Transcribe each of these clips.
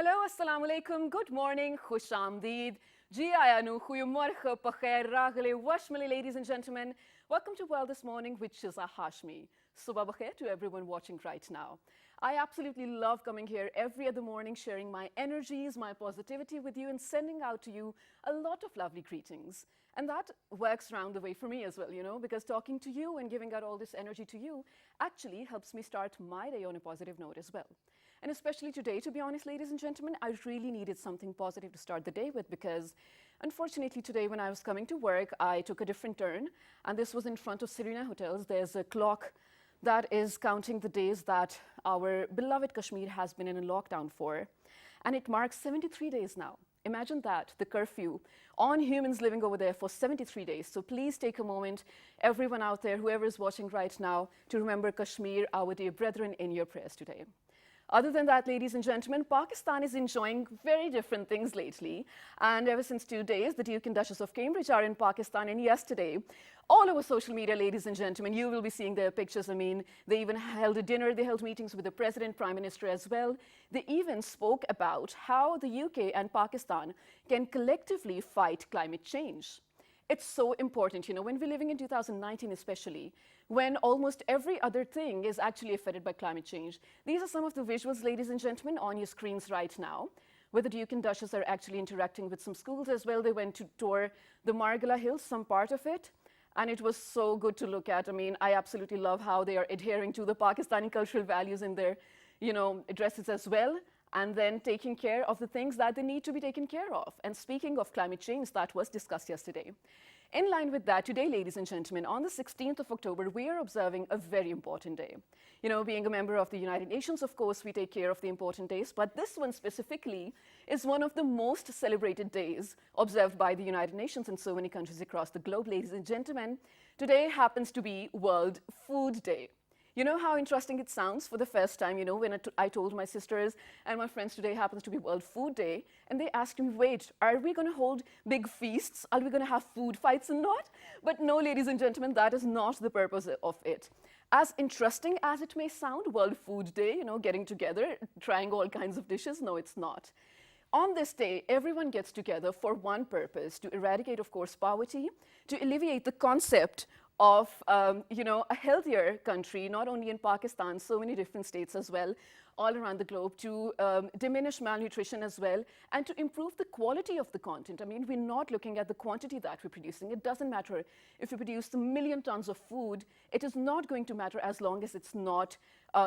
Hello, assalamu alaikum, good morning, khush amdeed. Ji ayanu, khuyumorkha, pakhair, raghale, washmali, ladies and gentlemen. Welcome to World This Morning, which is a Hashmi. Subah bakhair to everyone watching right now. I absolutely love coming here every other morning, sharing my energies, my positivity with you, and sending out to you a lot of lovely greetings. And that works round the way for me as well, you know, because talking to you and giving out all this energy to you actually helps me start my day on a positive note as well. And especially today, to be honest, ladies and gentlemen, I really needed something positive to start the day with because unfortunately today when I was coming to work, I took a different turn, and this was in front of Serena Hotels. There's a clock that is counting the days that our beloved Kashmir has been in a lockdown for, and it marks 73 days now. Imagine that, the curfew on humans living over there for 73 days. So please take a moment, everyone out there, whoever is watching right now, to remember Kashmir, our dear brethren, in your prayers today. Other than that, ladies and gentlemen, Pakistan is enjoying very different things lately. And ever since 2 days, the Duke and Duchess of Cambridge are in Pakistan. And yesterday, all over social media, ladies and gentlemen, you will be seeing their pictures. I mean, they even held a dinner. They held meetings with the President, Prime Minister as well. They even spoke about how the UK and Pakistan can collectively fight climate change. It's so important, you know, when we're living in 2019 especially, when almost every other thing is actually affected by climate change. These are some of the visuals, ladies and gentlemen, on your screens right now, where the Duke and Duchess are actually interacting with some schools as well. They went to tour the Margala Hills, some part of it, and it was so good to look at. I mean, I absolutely love how they are adhering to the Pakistani cultural values in their, you know, dresses as well, and then taking care of the things that they need to be taken care of. And speaking of climate change, that was discussed yesterday. In line with that, today, ladies and gentlemen, on the 16th of October, we are observing a very important day. You know, being a member of the United Nations, of course, we take care of the important days, but this one specifically is one of the most celebrated days observed by the United Nations in so many countries across the globe. Ladies and gentlemen, today happens to be World Food Day. You know how interesting it sounds for the first time, you know, when I told my sisters and my friends today happens to be World Food Day, and they asked me, wait, are we going to hold big feasts? Are we going to have food fights and not? But no, ladies and gentlemen, that is not the purpose of it. As interesting as it may sound, World Food Day, you know, getting together, trying all kinds of dishes, no, it's not. On this day, everyone gets together for one purpose, to eradicate, of course, poverty, to alleviate the concept of, you know, a healthier country, not only in Pakistan, so many different states as well, all around the globe, to diminish malnutrition as well, and to improve the quality of the content. I mean, we're not looking at the quantity that we're producing. It doesn't matter if we produce a million tons of food, it is not going to matter as long as it's not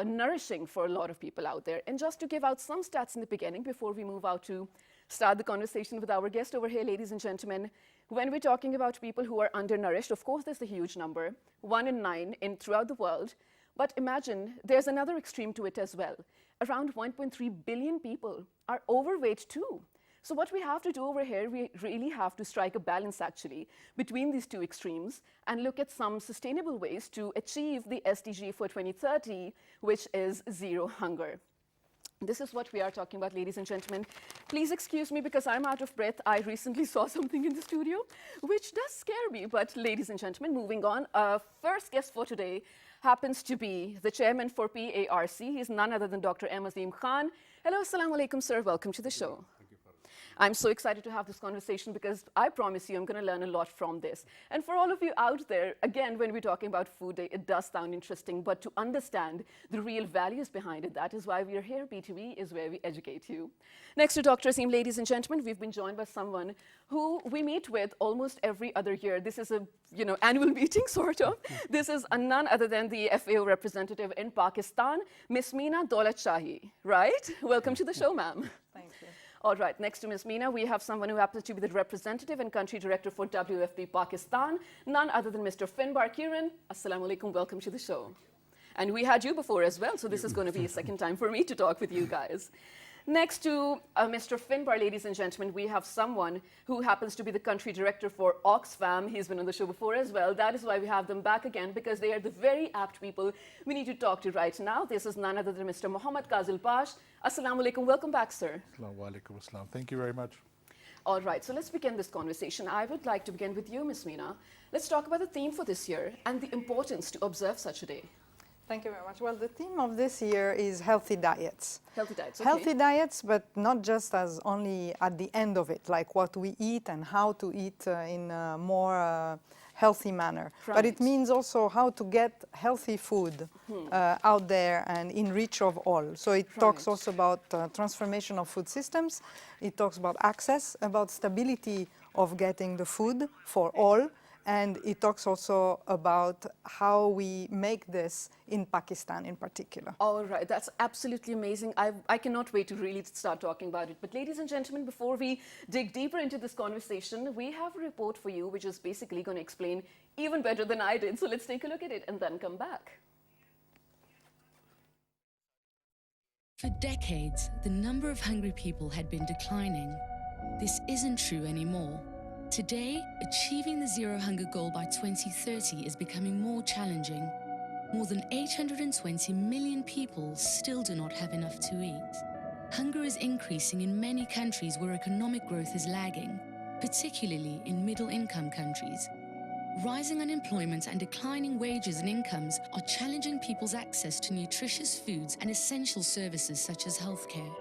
nourishing for a lot of people out there. And just to give out some stats in the beginning, before we move out to start the conversation with our guest over here, ladies and gentlemen, when we're talking about people who are undernourished, of course, there's a huge number, 1 in 9 throughout the world. But imagine there's another extreme to it as well. Around 1.3 billion people are overweight too. So what we have to do over here, we really have to strike a balance actually between these two extremes and look at some sustainable ways to achieve the SDG for 2030, which is zero hunger. This is what we are talking about, ladies and gentlemen. Please excuse me because I'm out of breath. I recently saw something in the studio, which does scare me. But ladies and gentlemen, moving on, first guest for today happens to be the chairman for PARC. He's none other than Dr. M. Azim Khan. Hello, assalamu alaikum, sir. Welcome to the show. I'm so excited to have this conversation because I promise you I'm going to learn a lot from this. And for all of you out there, again, when we're talking about Food Day, it does sound interesting, but to understand the real values behind it, that is why we are here. B2B is where we educate you. Next to Dr. Azim, ladies and gentlemen, we've been joined by someone who we meet with almost every other year. This is a, you know, annual meeting, sort of. This is none other than the FAO representative in Pakistan, Miss Meena Daulat Shahi, right? Welcome to the show, ma'am. Thank you. All right, next to Ms. Meena, we have someone who happens to be the representative and country director for WFP Pakistan, none other than Mr. Finbar Kiran. Assalamu alaikum, welcome to the show. And we had you before as well, so this is going to be a second time for me to talk with you guys. Next to Mr. Finbar, ladies and gentlemen, we have someone who happens to be the country director for Oxfam. He's been on the show before as well. That is why we have them back again, because they are the very apt people we need to talk to right now. This is none other than Mr. Mohammad Kazil Pash. Assalamu alaikum. Welcome back, sir. Assalamu alaikum assalam. Thank you very much. All right, so let's begin this conversation. I would like to begin with you, Ms. Meena. Let's talk about the theme for this year and the importance to observe such a day. Thank you very much. Well, the theme of this year is healthy diets. Healthy diets, okay. Healthy diets, but not just as only at the end of it, like what we eat and how to eat in a more healthy manner. Right. But it means also how to get healthy food out there and in reach of all. So it talks also about transformation of food systems. It talks about access, about stability of getting the food for all. And it talks also about how we make this in Pakistan in particular. All right, that's absolutely amazing. I cannot wait to really start talking about it. But ladies and gentlemen, before we dig deeper into this conversation, we have a report for you which is basically going to explain even better than I did. So let's take a look at it and then come back. For decades, the number of hungry people had been declining. This isn't true anymore. Today, achieving the zero hunger goal by 2030 is becoming more challenging. More than 820 million people still do not have enough to eat. Hunger is increasing in many countries where economic growth is lagging, particularly in middle-income countries. Rising unemployment and declining wages and incomes are challenging people's access to nutritious foods and essential services such as healthcare.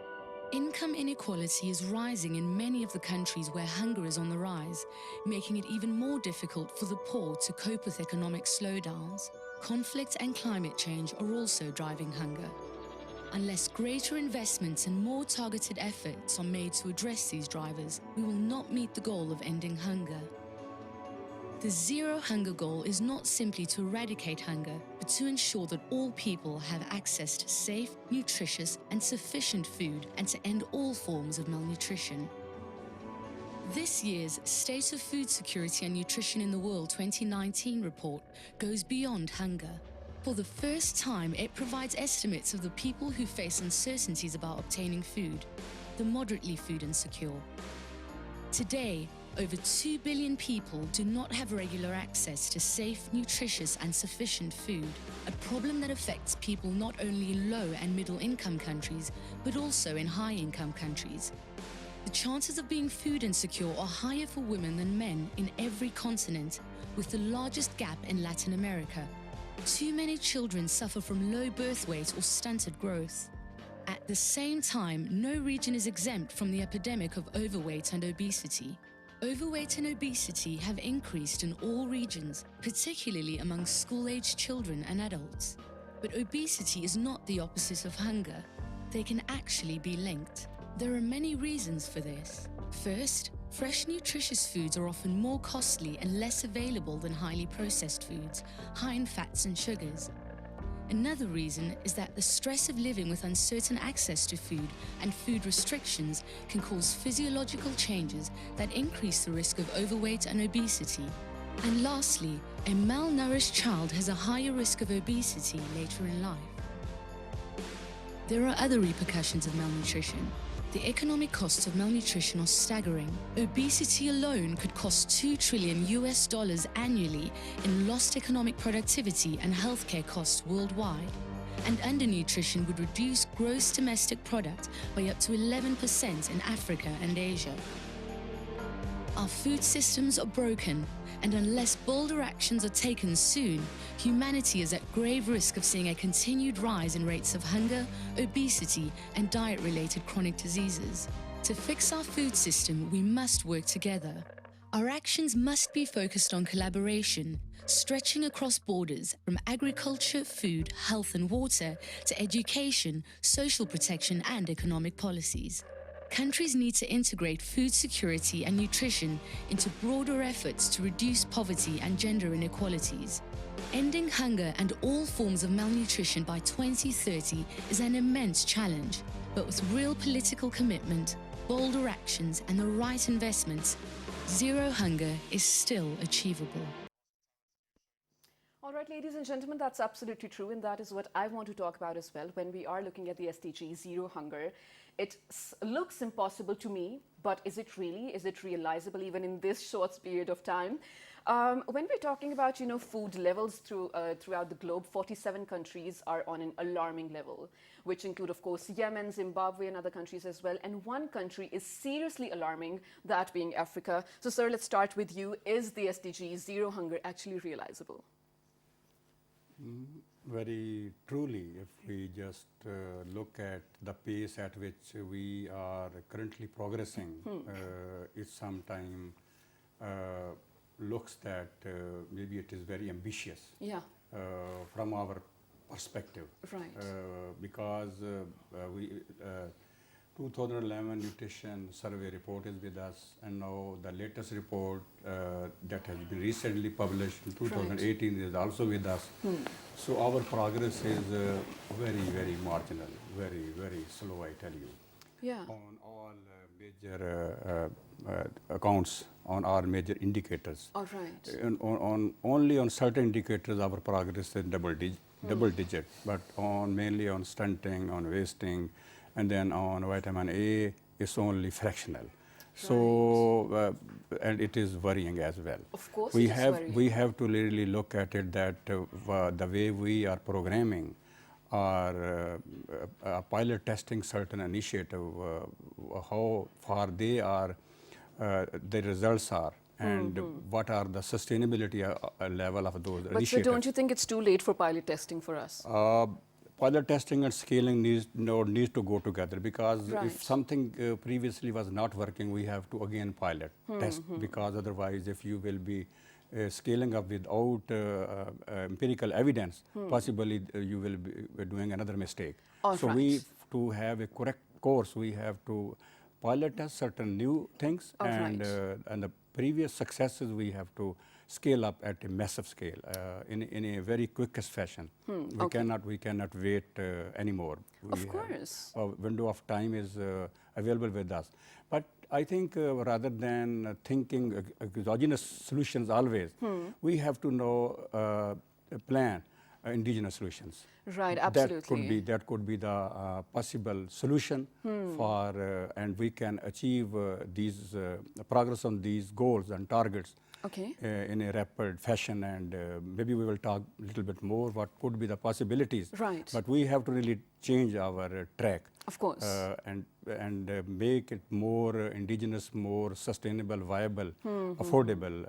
Income inequality is rising in many of the countries where hunger is on the rise, making it even more difficult for the poor to cope with economic slowdowns. Conflict and climate change are also driving hunger. Unless greater investments and more targeted efforts are made to address these drivers, we will not meet the goal of ending hunger. The Zero Hunger Goal is not simply to eradicate hunger, but to ensure that all people have access to safe, nutritious, and sufficient food, and to end all forms of malnutrition. This year's State of Food Security and Nutrition in the World 2019 report goes beyond hunger. For the first time, it provides estimates of the people who face uncertainties about obtaining food, the moderately food insecure. Today, over 2 billion people do not have regular access to safe, nutritious, and sufficient food, a problem that affects people not only in low and middle-income countries, but also in high-income countries. The chances of being food insecure are higher for women than men in every continent, with the largest gap in Latin America. Too many children suffer from low birth weight or stunted growth. At the same time, no region is exempt from the epidemic of overweight and obesity. Overweight and obesity have increased in all regions, particularly among school-aged children and adults. But obesity is not the opposite of hunger. They can actually be linked. There are many reasons for this. First, fresh nutritious foods are often more costly and less available than highly processed foods, high in fats and sugars. Another reason is that the stress of living with uncertain access to food and food restrictions can cause physiological changes that increase the risk of overweight and obesity. And lastly, a malnourished child has a higher risk of obesity later in life. There are other repercussions of malnutrition. The economic costs of malnutrition are staggering. Obesity alone could cost $2 trillion annually in lost economic productivity and healthcare costs worldwide. And undernutrition would reduce gross domestic product by up to 11% in Africa and Asia. Our food systems are broken, and unless bolder actions are taken soon, humanity is at grave risk of seeing a continued rise in rates of hunger, obesity, and diet-related chronic diseases. To fix our food system, we must work together. Our actions must be focused on collaboration, stretching across borders from agriculture, food, health and water to education, social protection and economic policies. Countries need to integrate food security and nutrition into broader efforts to reduce poverty and gender inequalities. Ending hunger and all forms of malnutrition by 2030 is an immense challenge, but with real political commitment, bolder actions and the right investments, zero hunger is still achievable. All right, ladies and gentlemen, that's absolutely true, and that is what I want to talk about as well when we are looking at the SDG Zero Hunger. It looks impossible to me, but is it really? Is it realizable even in this short period of time? When we're talking about, food levels throughout the globe, 47 countries are on an alarming level, which include, of course, Yemen, Zimbabwe, and other countries as well. And one country is seriously alarming, that being Africa. So, sir, let's start with you. Is the SDG Zero Hunger actually realizable? Very truly, if we just look at the pace at which we are currently progressing, it sometimes looks that maybe it is very ambitious Yeah. from our perspective. Right. Because we 2011 nutrition survey report is with us, and now the latest report that has been recently published in 2018 is also with us. So our progress is very, very marginal, very, very slow, I tell you. Yeah. On all major accounts, on our major indicators. All right. Only on certain indicators our progress is double digit, but mainly on stunting, on wasting, and then on vitamin A, it's only fractional. So, and it is worrying as well. Of course, we it is have worrying. we have to really look at it that the way we are programming our pilot testing certain initiative, how far they are, the results are, and what are the sustainability level of those But so initiatives. don't you think it's too late for pilot testing for us? Pilot testing and scaling needs to go together, because Right. if something previously was not working, we have to again pilot test, because otherwise if you will be scaling up without empirical evidence, possibly you will be doing another mistake. All so right. to have a correct course, we have to pilot test certain new things, All and the previous successes we have to scale up at a massive scale in a very quickest fashion. We cannot wait anymore. Of course. A window of time is available with us. But I think rather than thinking exogenous solutions always, we have to know plan indigenous solutions. Right, absolutely. That could be the possible solution for, and we can achieve these progress on these goals and targets in a rapid fashion, and maybe we will talk a little bit more what could be the possibilities. Right. But we have to really change our track. Of course. And make it more indigenous, more sustainable, viable, affordable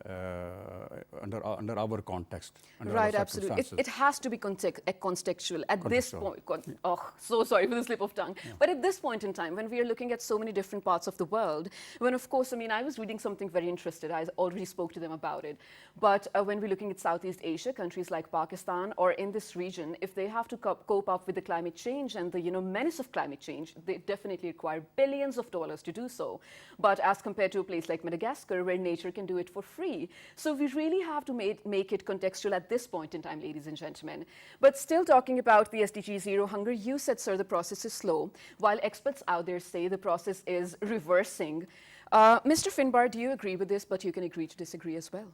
under our context. Under our Right, absolutely. circumstances. It has to be contextual at this point. Oh, so sorry for the slip of tongue. But at this point in time, when we are looking at so many different parts of the world, when of course, I mean, I was reading something very interesting. I already spoke to them about it. But when we're looking at Southeast Asia, countries like Pakistan, or in this region, if they have to cope up with the climate change and the menace of climate change, they definitely require billions of dollars to do so. But as compared to a place like Madagascar, where nature can do it for free. So we really have to make it contextual at this point in time, ladies and gentlemen. But still talking about the SDG Zero Hunger, you said, sir, the process is slow, while experts out there say the process is reversing. Mr. Finbar, do you agree with this? But you can agree to disagree as well.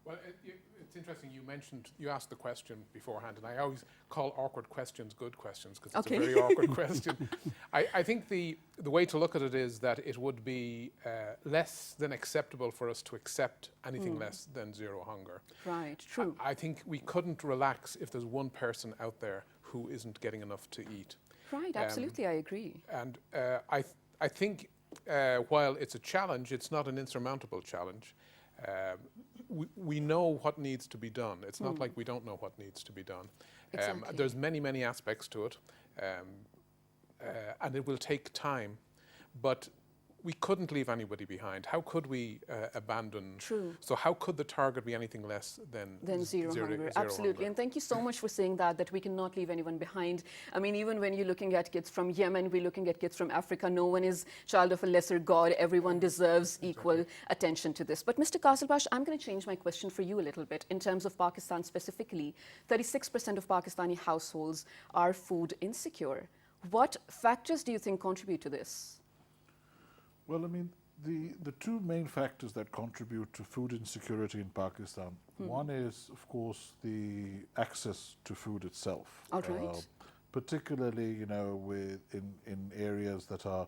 Well, it's interesting you asked the question beforehand, and I always call awkward questions good questions, because it's a very awkward question. I think the way to look at it is that it would be less than acceptable for us to accept anything less than zero hunger. Right, true. I think we couldn't relax if there's one person out there who isn't getting enough to eat. Right, absolutely, I agree. And I think while it's a challenge, it's not an insurmountable challenge. We know what needs to be done. It's not like we don't know what needs to be done. Exactly. There's many aspects to it, and it will take time, but we couldn't leave anybody behind. How could we abandon? True. So how could the target be anything less than zero hunger? Absolutely. Hunger? And thank you so much for saying that we cannot leave anyone behind. I mean, even when you're looking at kids from Yemen, we're looking at kids from Africa. No one is child of a lesser god. Everyone deserves equal attention to this. But Mr. Kasselbash, I'm going to change my question for you a little bit in terms of Pakistan specifically. 36% of Pakistani households are food insecure. What factors do you think contribute to this? Well, I mean, the two main factors that contribute to food insecurity in Pakistan, one is, of course, the access to food itself. All right. Particularly, in areas that are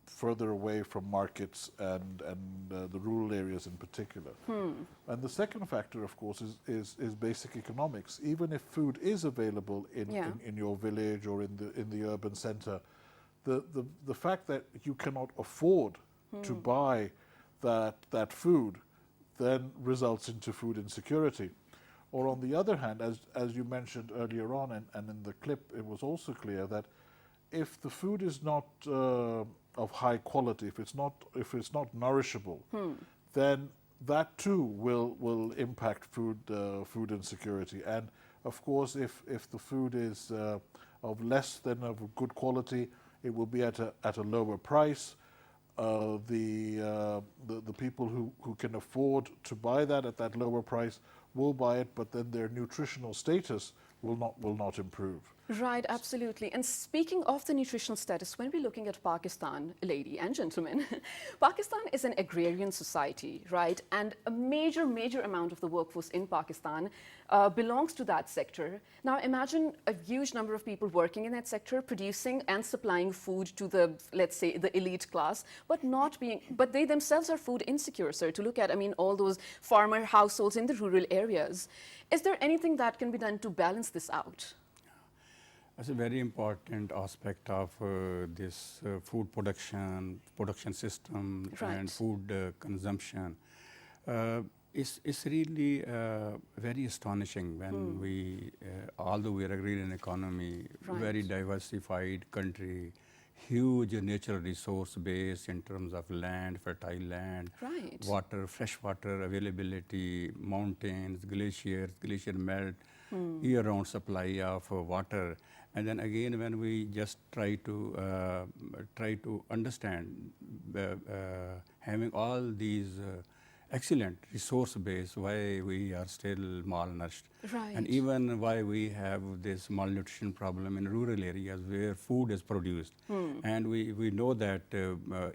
further away from markets and the rural areas in particular. And the second factor, of course, is basic economics. Even if food is available in your village or in the urban center, the fact that you cannot afford to buy that food then results into food insecurity. Or on the other hand, as you mentioned earlier on, and in the clip, it was also clear that if the food is not of high quality, if it's not nourishable, then that too will impact food insecurity. And of course, if the food is of less than of good quality, it will be at a lower price. The people who can afford to buy that at that lower price will buy it, but then their nutritional status will not improve. Right, absolutely. And speaking of the nutritional status, when we're looking at Pakistan, lady and gentlemen, Pakistan is an agrarian society, right? And a major amount of the workforce in Pakistan belongs to that sector. Now imagine a huge number of people working in that sector, producing and supplying food to the, let's say, the elite class, but they themselves are food insecure, sir, to look at, I mean, all those farmer households in the rural areas. Is there anything that can be done to balance this out? That's a very important aspect of this food production system and food consumption. It's really very astonishing when we, although we are agrarian economy, very diversified country, huge natural resource base in terms of land, fertile land, water, fresh water availability, mountains, glacier melt, year-round supply of water. And then again, when we just try to understand having all these excellent resource base, why we are still malnourished, and even why we have this malnutrition problem in rural areas where food is produced, and we know that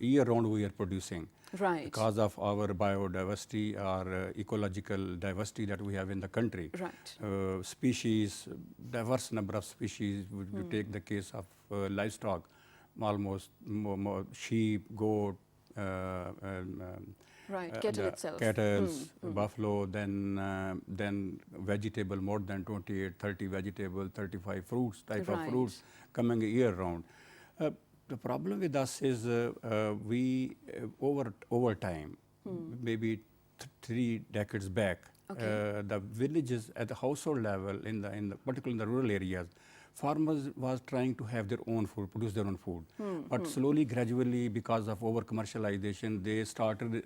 year-round we are producing. Because of our biodiversity or ecological diversity that we have in the country. Species, diverse number of species, we take the case of livestock, almost more sheep, goat, cattle itself. Cattles, buffalo, then vegetable, more than 28, 30 vegetable, 35 fruits, type of fruits coming year round. The problem with us is we over time, maybe 3 decades back, the villages at the household level, particularly in the rural areas, farmers was trying to have their own food, produce their own food. But slowly, gradually, because of over commercialization, they started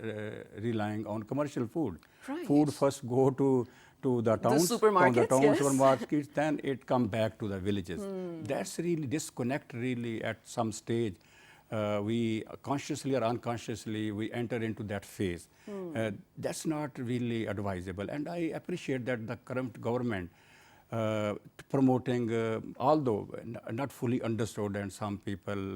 relying on commercial food. Food first go to the towns, supermarkets, then it come back to the villages. That's really disconnect really at some stage. We consciously or unconsciously, we enter into that phase. That's not really advisable. And I appreciate that the current government promoting, although not fully understood, and some people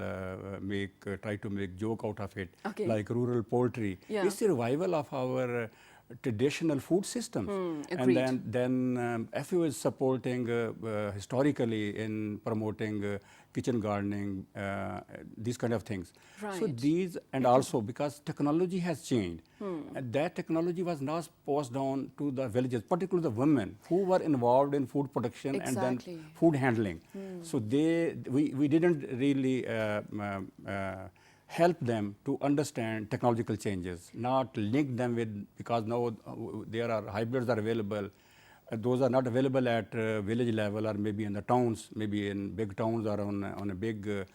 try to make joke out of it, like rural poultry. It's the revival of our traditional food systems. And then FAO is supporting historically in promoting kitchen gardening, these kind of things. So these, and also because technology has changed, and that technology was not passed on to the villages, particularly the women who were involved in food production and then food handling. So we didn't really help them to understand technological changes, not link them with, because now there are hybrids are available. Those are not available at village level or maybe in the towns, maybe in big towns or on a big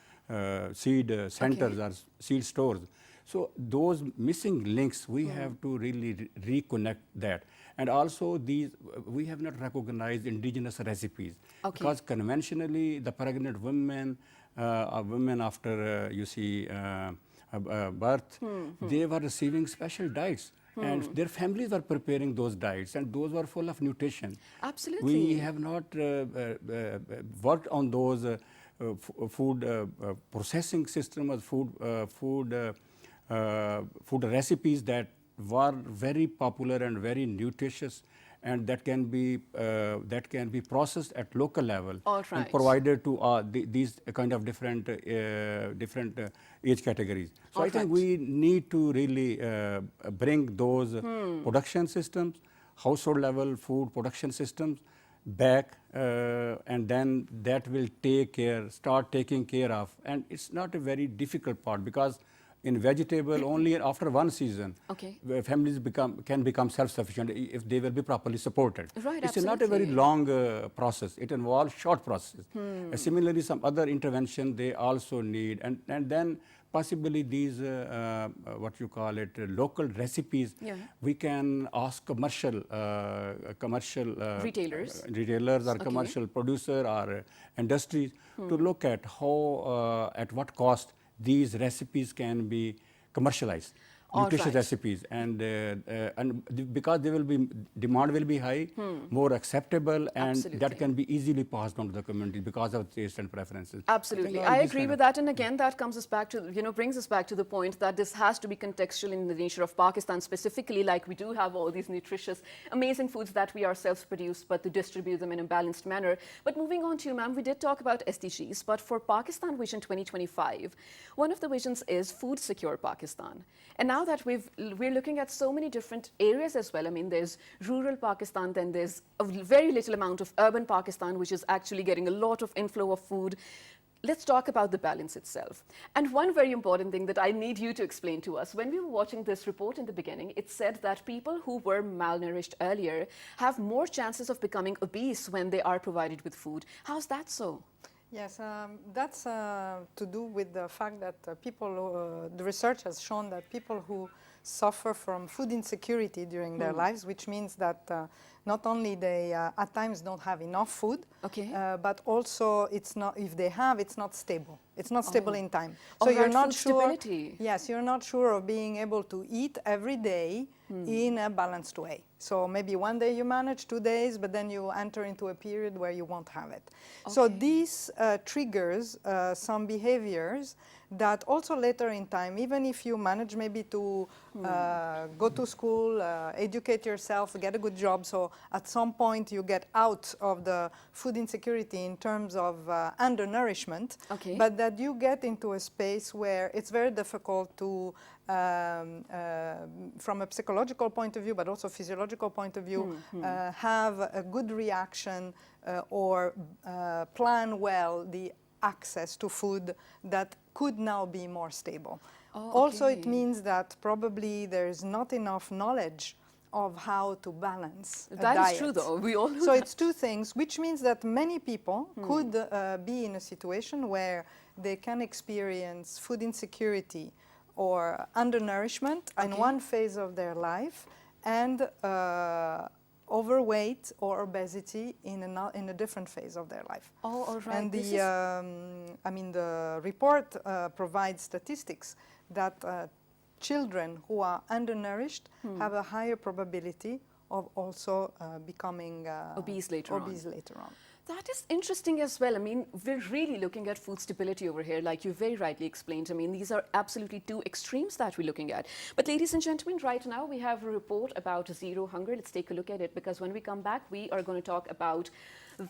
seed centers or seed stores. So those missing links, we have to really reconnect that. And also we have not recognized indigenous recipes. Because conventionally the pregnant women, women after birth, they were receiving special diets. And their families were preparing those diets, and those were full of nutrition. Absolutely. We have not worked on those food processing systems, food recipes that were very popular and very nutritious, and that can be processed at local level and provided to these kind of different age categories. So I think we need to really bring those production systems, household level food production systems back, and then that will start taking care of. And it's not a very difficult part, because In vegetable, only after one season, Okay. where families can become self-sufficient if they will be properly supported. Right, It's not a very absolutely. long process. It involves short process. Similarly, some other intervention they also need, and then possibly these what you call it local recipes. Yeah. We can ask commercial retailers or Okay. commercial producer or industries to look at how at what cost these recipes can be commercialized. All Nutritious right. recipes, and because they will be demand will be high, more acceptable, and Absolutely. that can be easily passed on to the community because of taste and preferences. Absolutely, all I these agree kind with of- that. And again, that comes us back to, brings us back to the point that this has to be contextual in the nature of Pakistan specifically. Like we do have all these nutritious, amazing foods that we ourselves produce, but to distribute them in a balanced manner. But moving on to you, ma'am, we did talk about SDGs, but for Pakistan Vision 2025, one of the visions is food secure Pakistan. And now that we're looking at so many different areas as well. I mean, there's rural Pakistan, then there's a very little amount of urban Pakistan, which is actually getting a lot of inflow of food. Let's talk about the balance itself. And one very important thing that I need you to explain to us, when we were watching this report in the beginning, it said that people who were malnourished earlier have more chances of becoming obese when they are provided with food. How's that so? Yes, that's to do with the fact that the research has shown that people who suffer from food insecurity during their lives, which means that not only they at times don't have enough food, Okay. but also it's not, if they have, it's not stable. It's not stable in time. Oh, So you're right, not food sure. stability. Yes, you're not sure of being able to eat every day in a balanced way. So maybe one day you manage, 2 days, but then you enter into a period where you won't have it. So this triggers some behaviors that also later in time, even if you manage maybe to go to school, educate yourself, get a good job, so at some point you get out of the food insecurity in terms of undernourishment, Okay. but that you get into a space where it's very difficult to, from a psychological point of view, but also physiological point of view, have a good reaction or plan well the access to food that could now be more stable. Oh, Also, it okay. means that probably there's not enough knowledge of how to balance a That diet. is true, though. We all know So that. it's two things, which means that many people could be in a situation where they can experience food insecurity or undernourishment in one phase of their life, and overweight or obesity in a different phase of their life. Oh, all right. And This the, is- I mean, the report provides statistics that children who are undernourished have a higher probability of also becoming Obese later on. obese later on. That is interesting as well. I mean, we're really looking at food stability over here, like you very rightly explained. I mean, these are absolutely two extremes that we're looking at. But ladies and gentlemen, right now we have a report about zero hunger. Let's take a look at it, because when we come back, we are going to talk about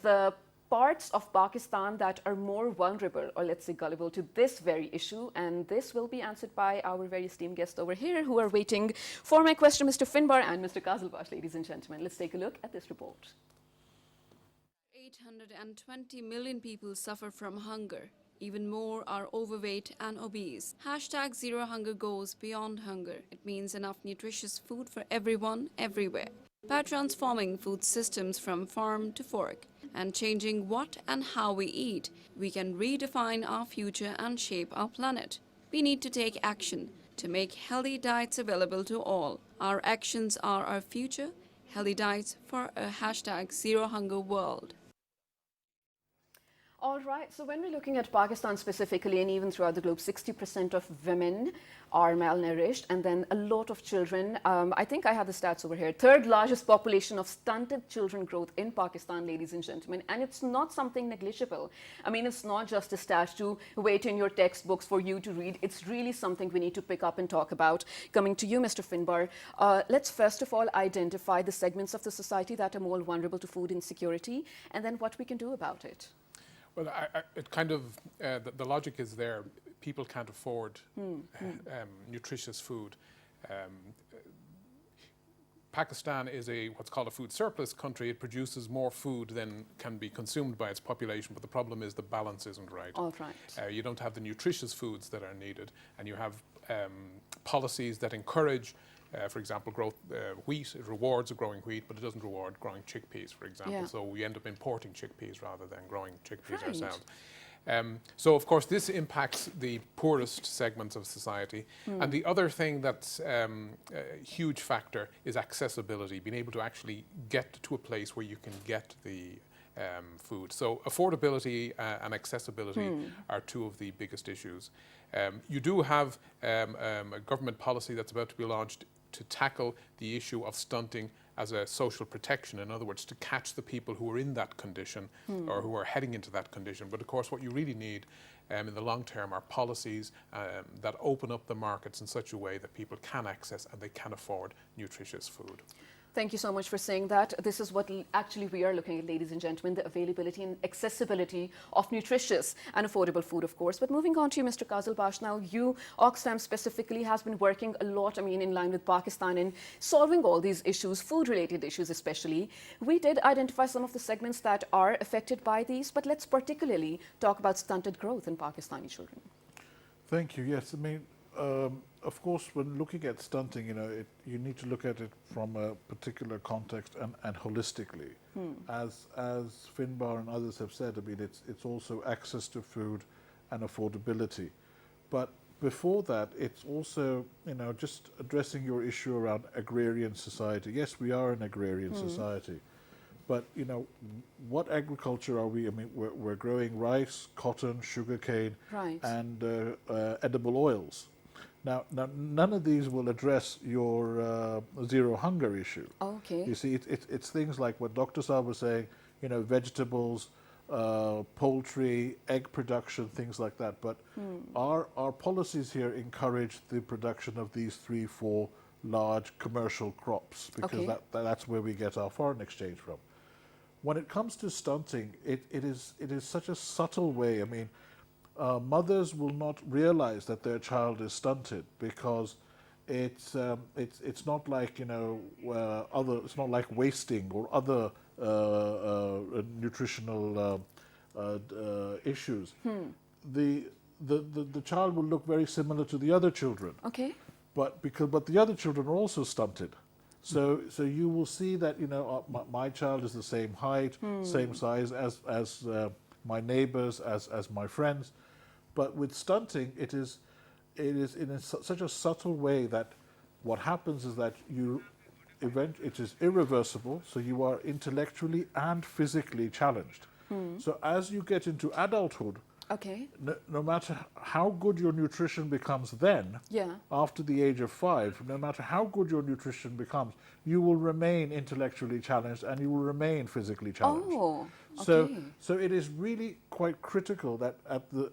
the parts of Pakistan that are more vulnerable, or let's say gullible, to this very issue. And this will be answered by our very esteemed guests over here who are waiting for my question, Mr. Finbar and Mr. Kazalbash, ladies and gentlemen. Let's take a look at this report. 820 million people suffer from hunger. Even more are overweight and obese. Hashtag Zero Hunger goes beyond hunger. It means enough nutritious food for everyone, everywhere. By transforming food systems from farm to fork and changing what and how we eat, we can redefine our future and shape our planet. We need to take action to make healthy diets available to all. Our actions are our future. Healthy diets for a hashtag Zero Hunger world. All right, so when we're looking at Pakistan specifically, and even throughout the globe, 60% of women are malnourished, and then a lot of children. I think I have the stats over here. Third largest population of stunted children growth in Pakistan, ladies and gentlemen, and it's not something negligible. I mean, it's not just a stat to wait in your textbooks for you to read. It's really something we need to pick up and talk about. Coming to you, Mr. Finbar, let's first of all identify the segments of the society that are more vulnerable to food insecurity, and then what we can do about it. Well, it kind of, the logic is there. People can't afford nutritious food. Pakistan is what's called a food surplus country. It produces more food than can be consumed by its population, but the problem is the balance isn't right. All right. You don't have the nutritious foods that are needed, and you have policies that encourage, for example, wheat. It rewards growing wheat, but it doesn't reward growing chickpeas, for example. Yeah. So we end up importing chickpeas rather than growing chickpeas Right. ourselves. So, of course, this impacts the poorest segments of society. And the other thing that's a huge factor is accessibility, being able to actually get to a place where you can get the food. So affordability and accessibility are two of the biggest issues. You do have a government policy that's about to be launched to tackle the issue of stunting as a social protection. In other words, to catch the people who are in that condition or who are heading into that condition. But of course, what you really need in the long term are policies that open up the markets in such a way that people can access and they can afford nutritious food. Thank you so much for saying that. This is what actually we are looking at, ladies and gentlemen, the availability and accessibility of nutritious and affordable food, of course. But moving on to you, Mr. Kazalbash, now you, Oxfam specifically, has been working a lot, I mean, in line with Pakistan in solving all these issues, food-related issues especially. We did identify some of the segments that are affected by these, but let's particularly talk about stunted growth in Pakistani children. Thank you. Yes, I mean, of course, when looking at stunting, you need to look at it from a particular context and holistically. As Finbar and others have said, I mean, it's also access to food and affordability. But before that, it's also, just addressing your issue around agrarian society. Yes, we are an agrarian society. But, what agriculture are we? I mean, we're growing rice, cotton, sugarcane, Right. and edible oils. Now, none of these will address your zero hunger issue. Okay. You see, it's things like what Dr. Saab was saying, vegetables, poultry, egg production, things like that. But our policies here encourage the production of these 3-4 large commercial crops, because Okay. that's where we get our foreign exchange from. When it comes to stunting, it is such a subtle way. I mean, mothers will not realize that their child is stunted because it's not like it's not like wasting or other nutritional issues. The child will look very similar to the other children. Okay. But the other children are also stunted. So you will see that my child is the same height, same size as my neighbors, as my friends. But with stunting, it is in such a subtle way that what happens is that it is irreversible. So you are intellectually and physically challenged. So as you get into adulthood, Okay. no matter how good your nutrition becomes then, Yeah. after the age of 5, no matter how good your nutrition becomes, you will remain intellectually challenged and you will remain physically challenged. Oh, okay. So it is really quite critical that at the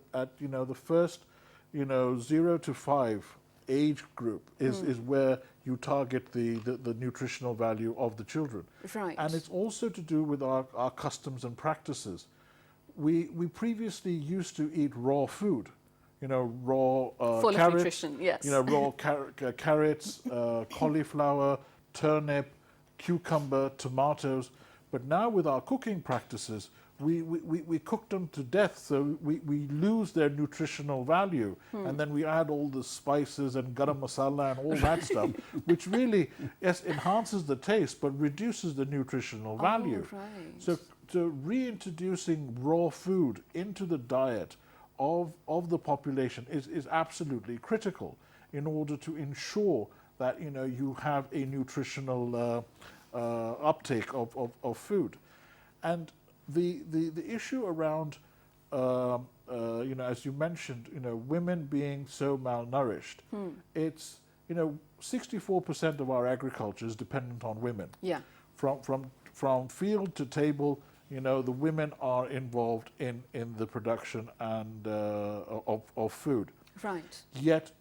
first 0 to 5 age group is where you target the nutritional value of the children. Right. And it's also to do with our customs and practices. We previously used to eat raw food, raw Full of carrots, nutrition, yes. raw carrots, cauliflower, turnip, cucumber, tomatoes. But now with our cooking practices, we cook them to death, so we lose their nutritional value. And then we add all the spices and garam masala and all that stuff, which really, yes, enhances the taste, but reduces the nutritional value. right. So reintroducing raw food into the diet of the population is absolutely critical in order to ensure that you have a nutritional uptake of food. And the issue around as you mentioned, women being so malnourished, it's 64% of our agriculture is dependent on women. Yeah. From field to table, the women are involved in the production and of food. Right. Yet,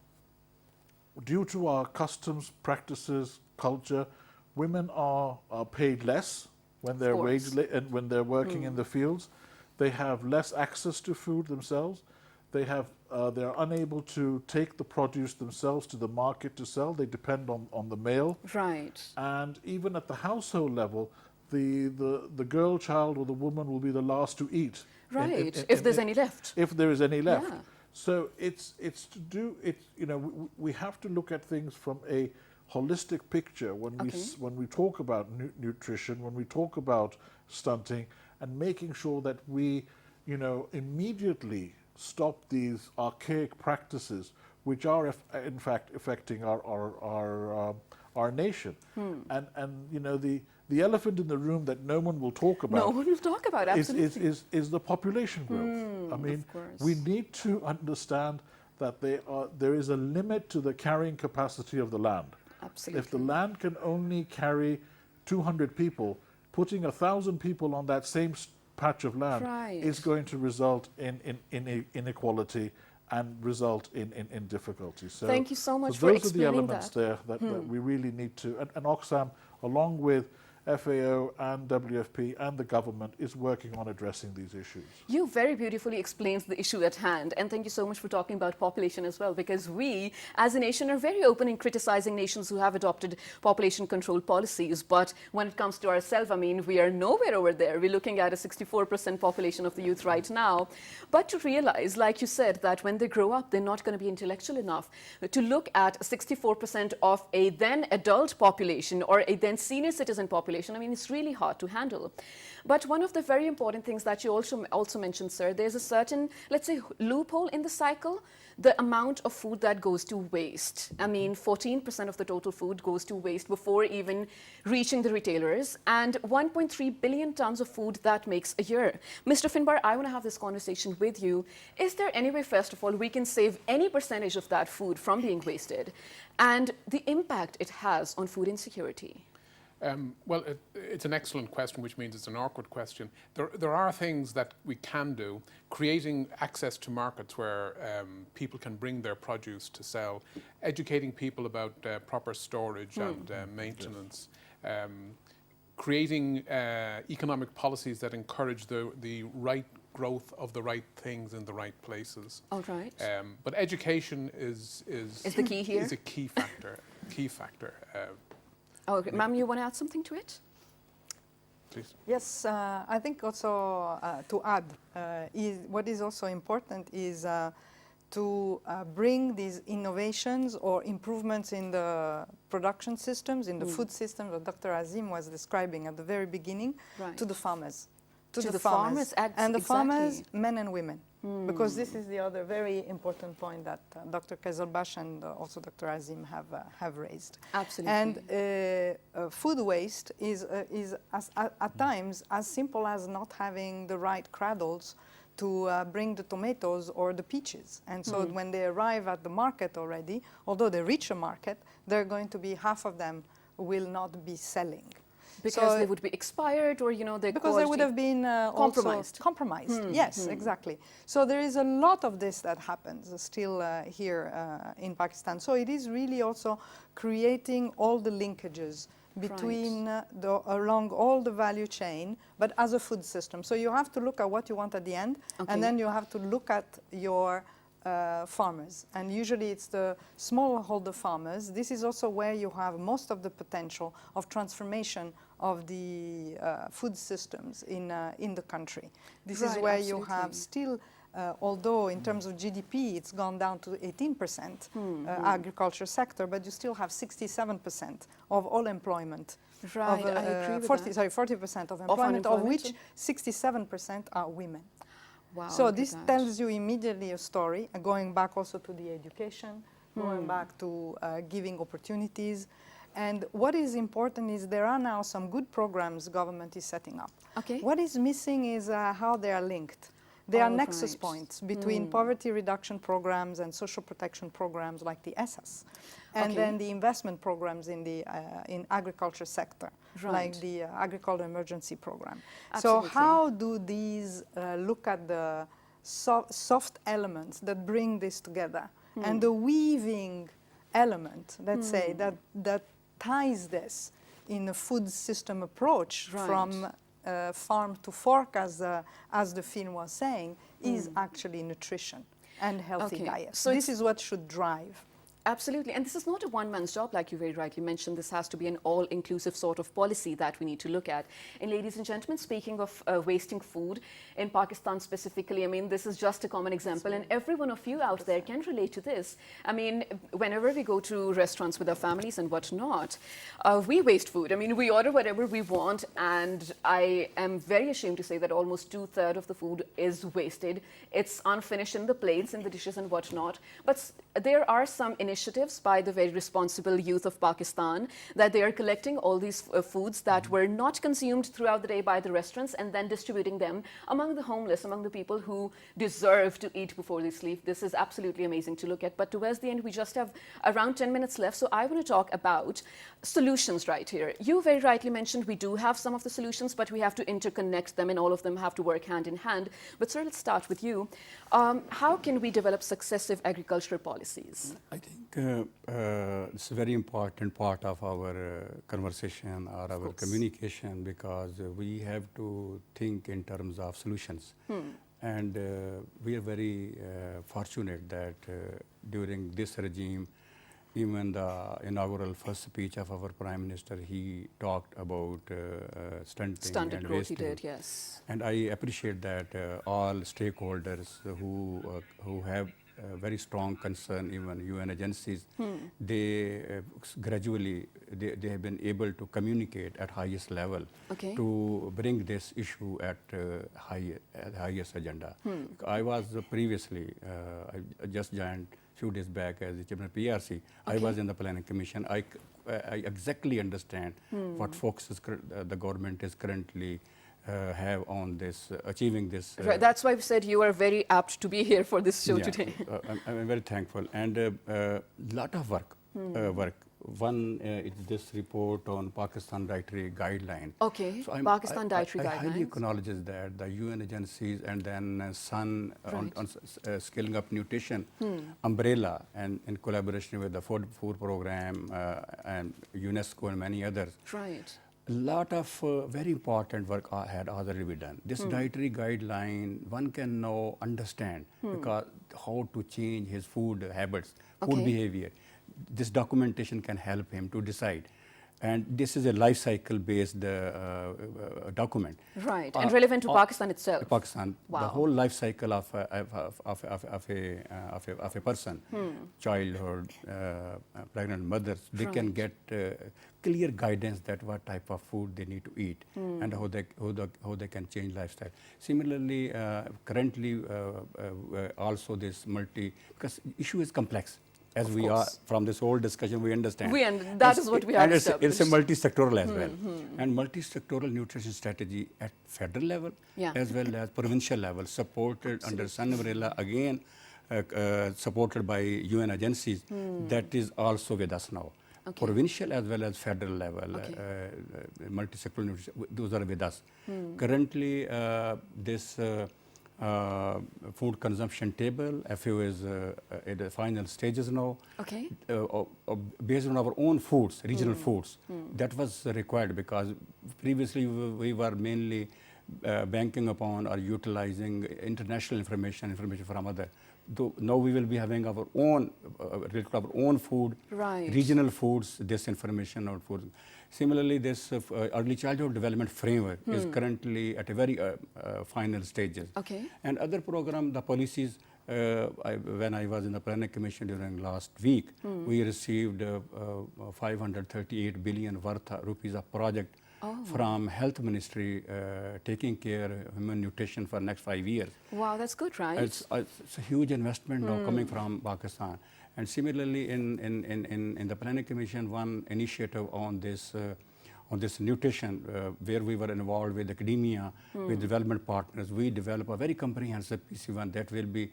due to our customs, practices, culture, women are paid less when they're and when they're working in the fields. They have less access to food themselves. They're unable to take the produce themselves to the market to sell. They depend on the male. Right. And even at the household level, the girl child or the woman will be the last to eat. Right. If there's any left. If there is any left. Yeah. So it's to do it. You know, we have to look at things from a holistic picture when when we talk about nutrition, when we talk about stunting, and making sure that we, you know, immediately stop these archaic practices which are in fact affecting our nation. And you know, the elephant in the room that no one will talk about. No one will talk about, absolutely. Is the population growth. I mean, we need to understand that there is a limit to the carrying capacity of the land. Absolutely. If the land can only carry 200 people, putting 1,000 people on that same patch of land is going to result in inequality and result in difficulty. So thank you so much so for those are the explaining elements there that we really need to, and Oxfam, along with FAO and WFP and the government, is working on addressing these issues. You very beautifully explained the issue at hand, and thank you so much for talking about population as well, because we as a nation are very open in criticizing nations who have adopted population control policies, but when it comes to ourselves, I mean, we are nowhere over there. We're looking at a 64% population of the youth right now, but to realize, like you said, that when they grow up, they're not going to be intellectual enough to look at 64% of a then adult population or a then senior citizen population. I mean, it's really hard to handle. But one of the very important things that you also mentioned, sir, there's a certain, let's say, loophole in the cycle, the amount of food that goes to waste. I mean, 14% of the total food goes to waste before even reaching the retailers, and 1.3 billion tons of food that makes a year. Mr. Finbar, I want to have this conversation with you. Is there any way, first of all, we can save any percentage of that food from being wasted, and the impact it has on food insecurity? Well, it's an excellent question, which means it's an awkward question. There are things that we can do, creating access to markets where people can bring their produce to sell, educating people about proper storage and maintenance, creating economic policies that encourage the right growth of the right things in the right places. All right. But education is the key here? Is a key factor. Okay, ma'am, you want to add something to it? Please. Yes, I think also to add, what is also important is to bring these innovations or improvements in the production systems, in the food systems that Dr. Azim was describing at the very beginning, to the farmers. To the farmers. And the farmers, men and women. Because this is the other very important point that Dr. Kezelbash and also Dr. Azim have raised. Absolutely. And food waste is at times as simple as not having the right cradles to bring the tomatoes or the peaches. And so when they arrive at the market already, although they reach a market, they're going to be, half of them will not be selling. Because they would be expired, or, you know, because they would have been compromised. Yes, exactly. So there is a lot of this that happens still here in Pakistan. So it is really also creating all the linkages between along all the value chain, but as a food system. So you have to look at what you want at the end, and then you have to look at your farmers, and usually it's the smallholder farmers. This is also where you have most of the potential of transformation of the food systems in the country. This is where you have still, although in terms of GDP it's gone down to 18% agriculture sector, but you still have 67% of all employment. Right, I agree with that. 40% of employment, of which 67% are women. Wow, so this tells you immediately a story, going back also to the education, going back to giving opportunities. And what is important is there are now some good programs government is setting up. Okay. What is missing is how they are linked. There are nexus points between poverty reduction programs and social protection programs like the ESAS, and then the investment programs in the in agriculture sector, like the Agriculture Emergency Program. Absolutely. So how do these look at the soft elements that bring this together, and the weaving element, let's say, that ties this in a food system approach from farm to fork, as the film was saying, is actually nutrition and healthy diet. So this is what should drive Absolutely. And this is not a one-man's job, like you very rightly mentioned. This has to be an all-inclusive sort of policy that we need to look at. And ladies and gentlemen, speaking of wasting food in Pakistan specifically, I mean, this is just a common example, and every one of you out there can relate to this. I mean, whenever we go to restaurants with our families and whatnot, we waste food. I mean, we order whatever we want, and I am very ashamed to say that almost 2/3 of the food is wasted. It's unfinished in the plates, in the dishes and whatnot. But there are some initiatives by the very responsible youth of Pakistan that they are collecting all these foods that were not consumed throughout the day by the restaurants and then distributing them among the homeless, among the people who deserve to eat before they sleep. This is absolutely amazing to look at. But towards the end, we just have around 10 minutes left. So I want to talk about solutions right here. You very rightly mentioned we do have some of the solutions, but we have to interconnect them, and all of them have to work hand in hand. But sir, let's start with you. How can we develop successive agricultural policies? I think it's a very important part of our conversation or our communication, because we have to think in terms of solutions. And we are very fortunate that during this regime, even the inaugural first speech of our Prime Minister, he talked about stunting and growth, wasting. he did, yes. And I appreciate that all stakeholders who have very strong concern, even UN agencies, they gradually they have been able to communicate at highest level to bring this issue at highest agenda. I was previously, I just joined few days back as the chairman of PRC. I was in the planning commission. I exactly understand what focuses the government is currently have on this, achieving this. Right, that's why we said you are very apt to be here for this show today. I'm very thankful, and lot of work. One is this report on Pakistan dietary guideline. Okay, so Pakistan dietary guidelines. I highly acknowledge that the UN agencies and then SUN on scaling up nutrition umbrella, and in collaboration with the food program and UNESCO and many others. Right. A lot of very important work had already been done. This dietary guideline, one can now understand because how to change his food habits, food behavior. This documentation can help him to decide. And this is a life cycle based document. Right, and relevant to Pakistan itself. Pakistan, the whole life cycle of a person, childhood, pregnant mothers, they can get clear guidance that what type of food they need to eat and how they can change lifestyle. Similarly, currently also this because issue is complex. As we are from this whole discussion, we understand. That is what we have established. It's a multi-sectoral as well. And multi-sectoral nutrition strategy at federal level as well as provincial level, supported under SUN umbrella, again supported by UN agencies, that is also with us now. Provincial as well as federal level, multi-sectoral nutrition, those are with us. Currently, this food consumption table, FAO is at the final stages now. Based on our own foods, regional foods, that was required because previously we were mainly banking upon or utilizing international information from other. Now we will be having our own food, regional foods, this information on food. Similarly, this early childhood development framework is currently at a very final stages. And other program, the policies, when I was in the planning commission during last week, we received 538 billion worth of rupees of project from health ministry taking care of human nutrition for next 5 years. Wow, that's good, right? It's a huge investment now coming from Pakistan. And similarly, in the planning commission, one initiative on this nutrition, where we were involved with academia, with development partners, we developed a very comprehensive PC1 that will be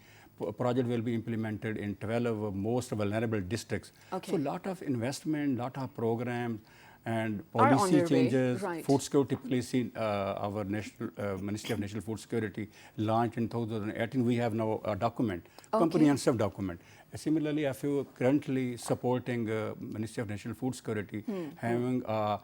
project will be implemented in 12 most vulnerable districts. So a lot of investment, lot of programs and policy changes, food security policy, our national Ministry of National Food Security launched in 2018. We have now a document, comprehensive document. Similarly, FAO currently supporting Ministry of National Food Security, having a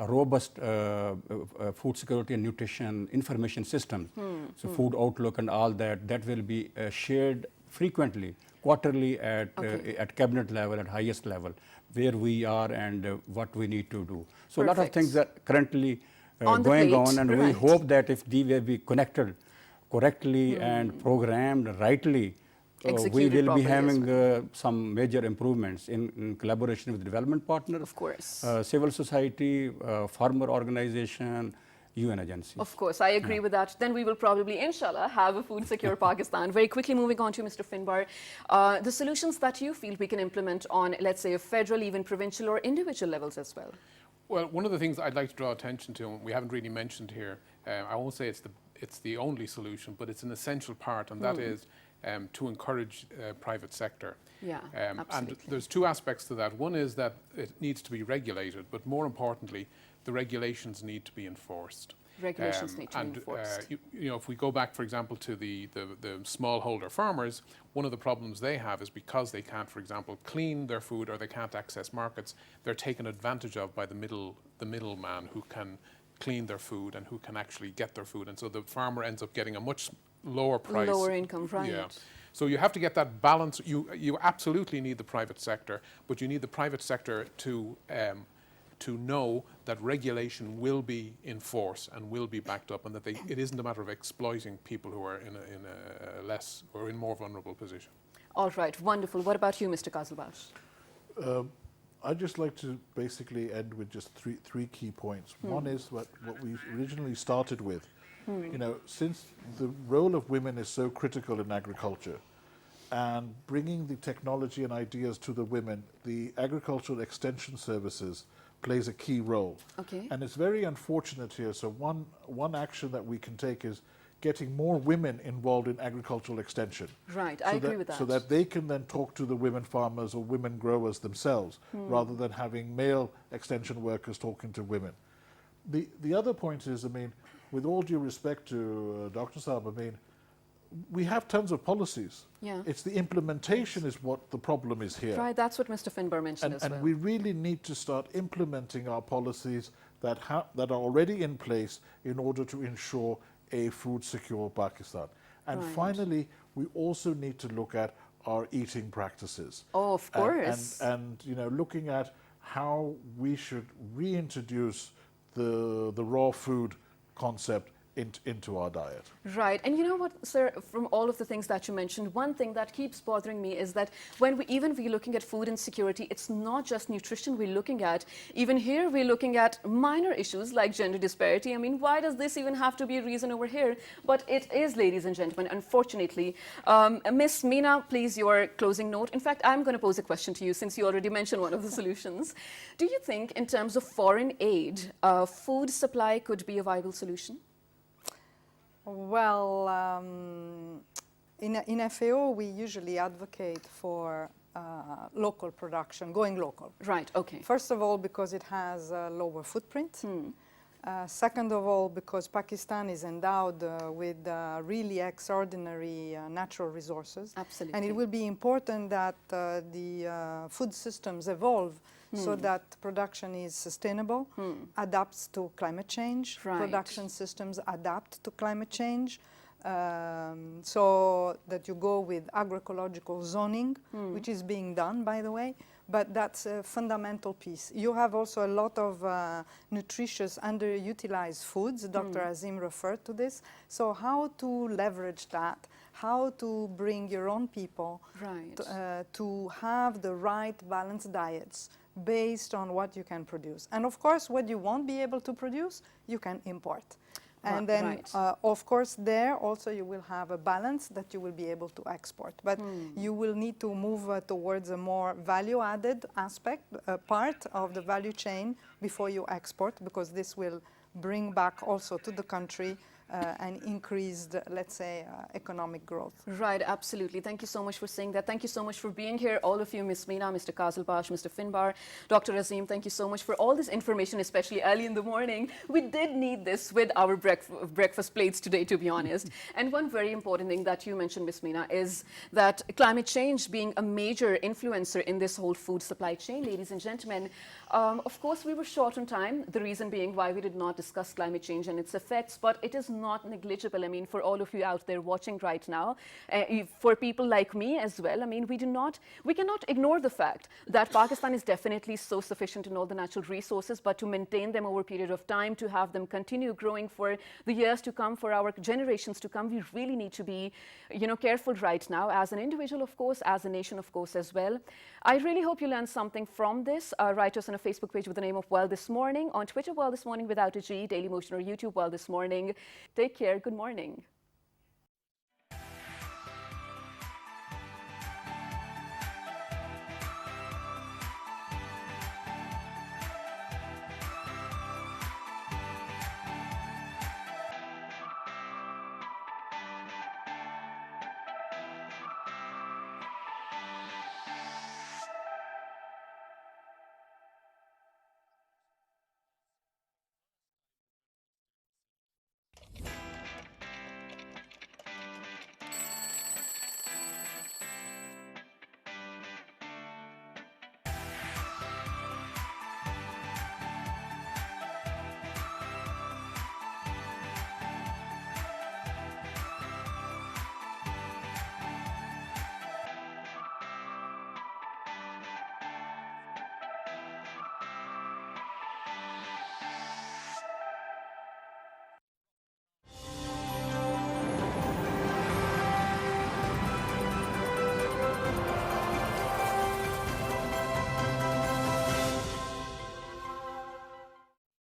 robust food security and nutrition information system. So food outlook and all that will be shared frequently, quarterly at cabinet level, at highest level, where we are and what we need to do. So a lot of things are currently going on, and we hope that if they will be connected correctly and programmed rightly, we will be having some major improvements in collaboration with development partners, of course, civil society, farmer organization, UN agencies. Of course, I agree with that. Then we will probably, inshallah, have a food secure Pakistan. Very quickly moving on to Mr. Finbar, the solutions that you feel we can implement on, let's say, a federal, even provincial or individual levels as well. Well, one of the things I'd like to draw attention to, and we haven't really mentioned here, I won't say it's the only solution, but it's an essential part, and that is to encourage private sector. Yeah, and there's two aspects to that. One is that it needs to be regulated, but more importantly, the regulations need to be enforced. Regulations need to be enforced. You know, if we go back, for example, to the smallholder farmers, one of the problems they have is because they can't, for example, clean their food or they can't access markets, they're taken advantage of by the middleman who can clean their food and who can actually get their food. And so the farmer ends up getting a much lower price. Lower income, right. Yeah. So you have to get that balance. You absolutely need the private sector, but you need the private sector to know that regulation will be enforced and will be backed up, and that it isn't a matter of exploiting people who are in a less or in more vulnerable position. All right, wonderful. What about you, Mr. Qazilbash? I'd just like to basically end with just three key points. One is what we originally started with. You know, since the role of women is so critical in agriculture, and bringing the technology and ideas to the women, the agricultural extension services plays a key role. Okay. And it's very unfortunate here. So one action that we can take is getting more women involved in agricultural extension. Right, I agree with that. So that they can then talk to the women farmers or women growers themselves, rather than having male extension workers talking to women. The other point is, I mean, with all due respect to Dr. Saab, I mean, we have tons of policies. Yeah. It's the implementation is what the problem is here. Right, that's what Mr. Finbar mentioned as well. And we really need to start implementing our policies that are already in place in order to ensure a food secure Pakistan. And finally, we also need to look at our eating practices. Oh, of course. And you know, looking at how we should reintroduce the raw food concept into our diet. Right, and you know what, sir, from all of the things that you mentioned, one thing that keeps bothering me is that when we're looking at food insecurity, it's not just nutrition we're looking at. Even here, we're looking at minor issues like gender disparity. I mean, why does this even have to be a reason over here? But it is, ladies and gentlemen, unfortunately. Miss Meena, please, your closing note. In fact, I'm going to pose a question to you since you already mentioned one of the solutions. Do you think, in terms of foreign aid, food supply could be a viable solution? Well, in FAO, we usually advocate for local production, going local. Right, okay. First of all, because it has a lower footprint. Second of all, because Pakistan is endowed with really extraordinary natural resources. Absolutely. And it will be important that the food systems evolve so that production is sustainable, adapts to climate change, right. Production systems adapt to climate change, so that you go with agroecological zoning, which is being done, by the way. But that's a fundamental piece. You have also a lot of nutritious, underutilized foods. Dr. Azim referred to this. So how to leverage that, how to bring your own people to have the right balanced diets based on what you can produce. And of course, what you won't be able to produce, you can import. And then, of course, there also you will have a balance that you will be able to export. But you will need to move towards a more value-added aspect, part of the value chain before you export, because this will bring back also to the country and increased, let's say, economic growth. Right, absolutely. Thank you so much for saying that. Thank you so much for being here, all of you, Ms. Meena, Mr. Qazilbash, Mr. Finbar, Dr. Azim. Thank you so much for all this information, especially early in the morning. We did need this with our breakfast plates today, to be honest. And one very important thing that you mentioned, Ms. Meena, is that climate change being a major influencer in this whole food supply chain, ladies and gentlemen. Of course, we were short on time, the reason being why we did not discuss climate change and its effects, but it is not negligible. I mean, for all of you out there watching right now, for people like me as well, I mean, we cannot ignore the fact that Pakistan is definitely so sufficient in all the natural resources, but to maintain them over a period of time, to have them continue growing for the years to come, for our generations to come, we really need to be, careful right now as an individual, of course, as a nation, of course, as well. I really hope you learned something from this. Write us on a Facebook page with the name of World This Morning, on Twitter World This Morning without a G, Daily Motion, or YouTube World This Morning. Take care. Good morning.